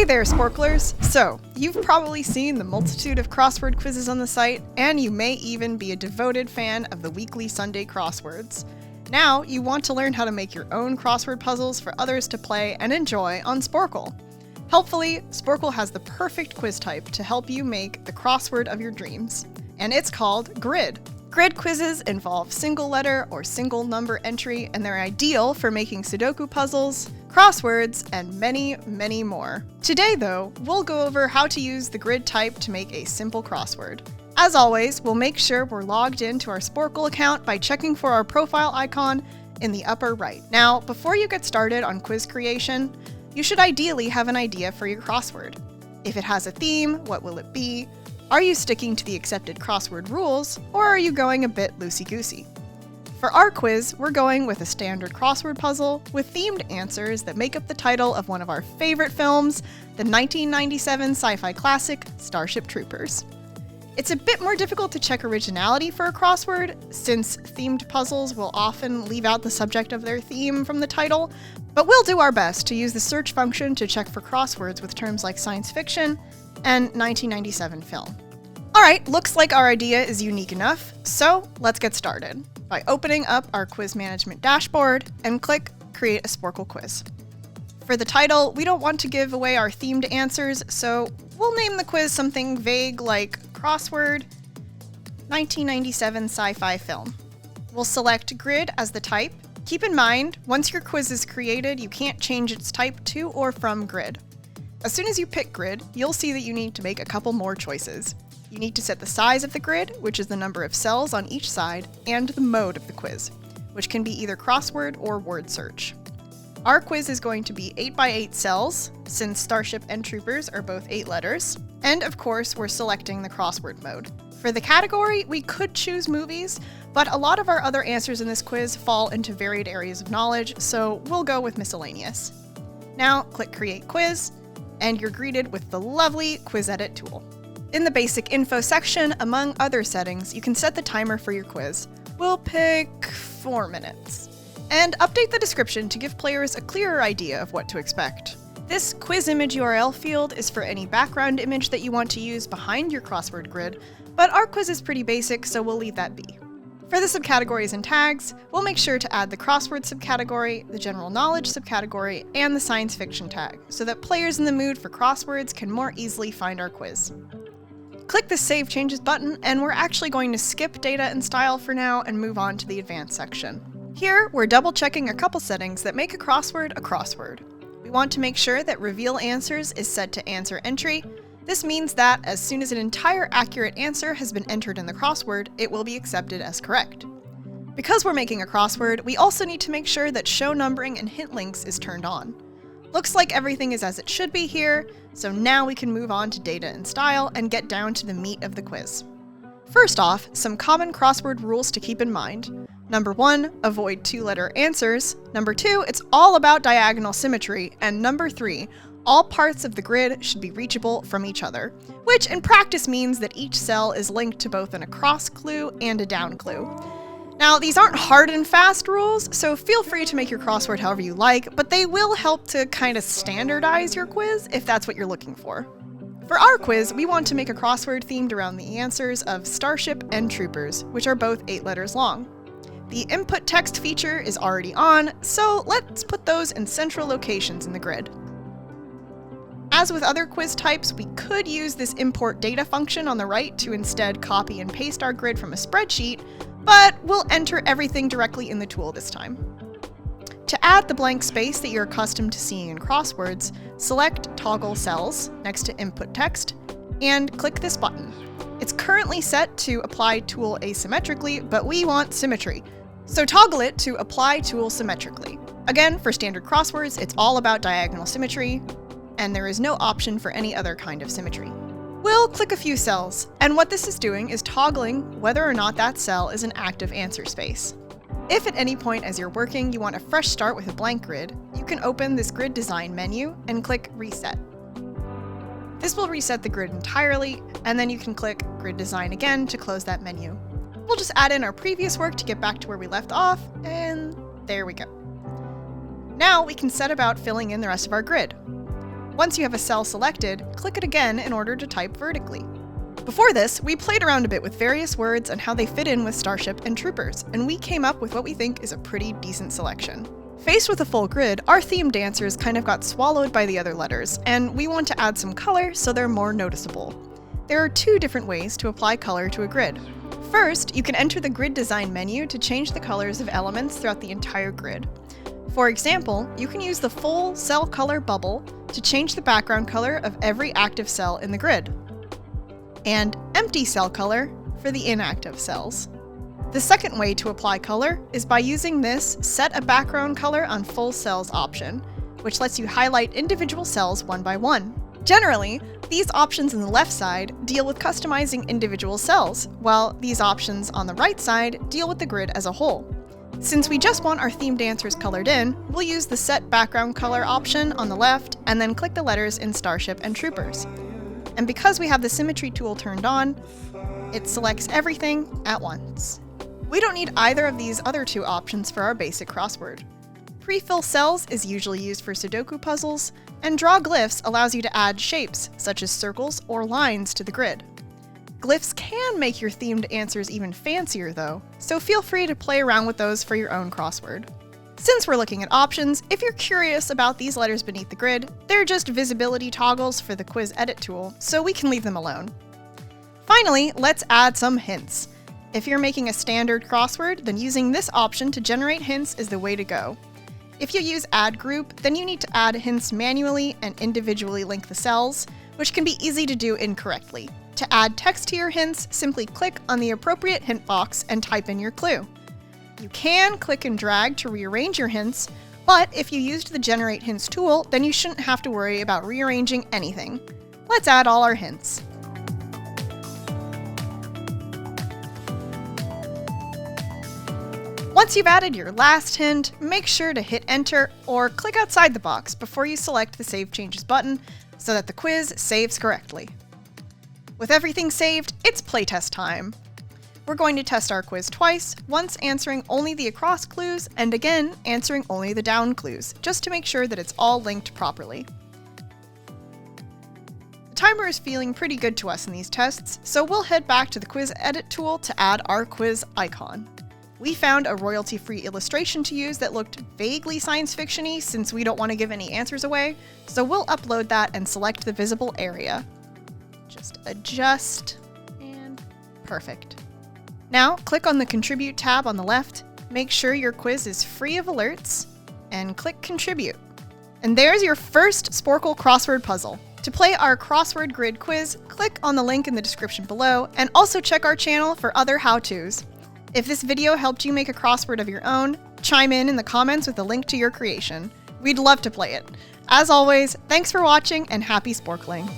there, Sporklers! So, you've probably seen the multitude of crossword quizzes on the site, and you may even be a devoted fan of the weekly Sunday crosswords. Now, you want to learn how to make your own crossword puzzles for others to play and enjoy on Sporcle. Helpfully, Sporcle has the perfect quiz type to help you make the crossword of your dreams, and it's called Grid. Grid quizzes involve single letter or single number entry, and they're ideal for making Sudoku puzzles, crosswords, and many, many more. Today, though, we'll go over how to use the grid type to make a simple crossword. As always, we'll make sure we're logged into our Sporcle account by checking for our profile icon in the upper right. Now, before you get started on quiz creation, you should ideally have an idea for your crossword. If it has a theme, what will it be? Are you sticking to the accepted crossword rules, or are you going a bit loosey-goosey? For our quiz, we're going with a standard crossword puzzle with themed answers that make up the title of one of our favorite films, the 1997 sci-fi classic, Starship Troopers. It's a bit more difficult to check originality for a crossword, since themed puzzles will often leave out the subject of their theme from the title, but we'll do our best to use the search function to check for crosswords with terms like science fiction and 1997 film. Alright, looks like our idea is unique enough, so let's get started by opening up our quiz management dashboard and click Create a Sporcle Quiz. For the title, we don't want to give away our themed answers, so we'll name the quiz something vague like Crossword 1997 sci-fi film. We'll select Grid as the type. Keep in mind, once your quiz is created, you can't change its type to or from Grid. As soon as you pick Grid, you'll see that you need to make a couple more choices. You need to set the size of the grid, which is the number of cells on each side, and the mode of the quiz, which can be either crossword or word search. Our quiz is going to be 8x8 cells, since Starship and Troopers are both 8 letters, and of course we're selecting the crossword mode. For the category, we could choose movies, but a lot of our other answers in this quiz fall into varied areas of knowledge, so we'll go with miscellaneous. Now click Create Quiz, and you're greeted with the lovely Quiz Edit tool. In the basic info section, among other settings, you can set the timer for your quiz. We'll pick 4 minutes. And update the description to give players a clearer idea of what to expect. This quiz image URL field is for any background image that you want to use behind your crossword grid, but our quiz is pretty basic, so we'll leave that be. For the subcategories and tags, we'll make sure to add the crossword subcategory, the general knowledge subcategory, and the science fiction tag, so that players in the mood for crosswords can more easily find our quiz. Click the Save Changes button, and we're actually going to skip data and style for now and move on to the advanced section. Here, we're double checking a couple settings that make a crossword a crossword. We want to make sure that Reveal Answers is set to Answer Entry. This means that as soon as an entire accurate answer has been entered in the crossword, it will be accepted as correct. Because we're making a crossword, we also need to make sure that Show Numbering and Hint Links is turned on. Looks like everything is as it should be here, so now we can move on to data and style and get down to the meat of the quiz. First off, some common crossword rules to keep in mind. Number 1, avoid 2-letter answers. Number 2, it's all about diagonal symmetry. And number 3, all parts of the grid should be reachable from each other, which in practice means that each cell is linked to both an across clue and a down clue. Now, these aren't hard and fast rules, so feel free to make your crossword however you like, but they will help to kind of standardize your quiz if that's what you're looking for. For our quiz, we want to make a crossword themed around the answers of Starship and Troopers, which are both 8 letters long. The input text feature is already on, so let's put those in central locations in the grid. As with other quiz types, we could use this import data function on the right to instead copy and paste our grid from a spreadsheet, but we'll enter everything directly in the tool this time. To add the blank space that you're accustomed to seeing in crosswords, select Toggle Cells next to Input Text, and click this button. It's currently set to Apply Tool Asymmetrically, but we want symmetry, so toggle it to Apply Tool Symmetrically. Again, for standard crosswords, it's all about diagonal symmetry, and there is no option for any other kind of symmetry. We'll click a few cells, and what this is doing is toggling whether or not that cell is an active answer space. If at any point as you're working you want a fresh start with a blank grid, you can open this grid design menu and click Reset. This will reset the grid entirely, and then you can click Grid Design again to close that menu. We'll just add in our previous work to get back to where we left off, and there we go. Now we can set about filling in the rest of our grid. Once you have a cell selected, click it again in order to type vertically. Before this, we played around a bit with various words and how they fit in with Starship and Troopers, and we came up with what we think is a pretty decent selection. Faced with a full grid, our themed answers kind of got swallowed by the other letters, and we want to add some color so they're more noticeable. There are two different ways to apply color to a grid. First, you can enter the grid design menu to change the colors of elements throughout the entire grid. For example, you can use the full cell color bubble to change the background color of every active cell in the grid, and empty cell color for the inactive cells. The second way to apply color is by using this Set a Background Color on Full Cells option, which lets you highlight individual cells one by one. Generally, these options on the left side deal with customizing individual cells, while these options on the right side deal with the grid as a whole. Since we just want our themed answers colored in, we'll use the Set Background Color option on the left and then click the letters in Starship and Troopers. And because we have the Symmetry tool turned on, it selects everything at once. We don't need either of these other two options for our basic crossword. Pre-fill cells is usually used for Sudoku puzzles, and Draw Glyphs allows you to add shapes, such as circles or lines, to the grid. Glyphs can make your themed answers even fancier though, so feel free to play around with those for your own crossword. Since we're looking at options, if you're curious about these letters beneath the grid, they're just visibility toggles for the quiz edit tool, so we can leave them alone. Finally, let's add some hints. If you're making a standard crossword, then using this option to generate hints is the way to go. If you use Add Group, then you need to add hints manually and individually link the cells, which can be easy to do incorrectly. To add text to your hints, simply click on the appropriate hint box and type in your clue. You can click and drag to rearrange your hints, but if you used the Generate Hints tool, then you shouldn't have to worry about rearranging anything. Let's add all our hints. Once you've added your last hint, make sure to hit Enter or click outside the box before you select the Save Changes button so that the quiz saves correctly. With everything saved, it's playtest time. We're going to test our quiz twice, once answering only the across clues and again answering only the down clues, just to make sure that it's all linked properly. The timer is feeling pretty good to us in these tests, so we'll head back to the quiz edit tool to add our quiz icon. We found a royalty-free illustration to use that looked vaguely science fiction-y since we don't want to give any answers away, so we'll upload that and select the visible area. Just adjust, and perfect. Now, click on the Contribute tab on the left, make sure your quiz is free of alerts, and click Contribute. And there's your first Sporcle crossword puzzle. To play our crossword grid quiz, click on the link in the description below, and also check our channel for other how-tos. If this video helped you make a crossword of your own, chime in the comments with a link to your creation. We'd love to play it. As always, thanks for watching and happy sporkling!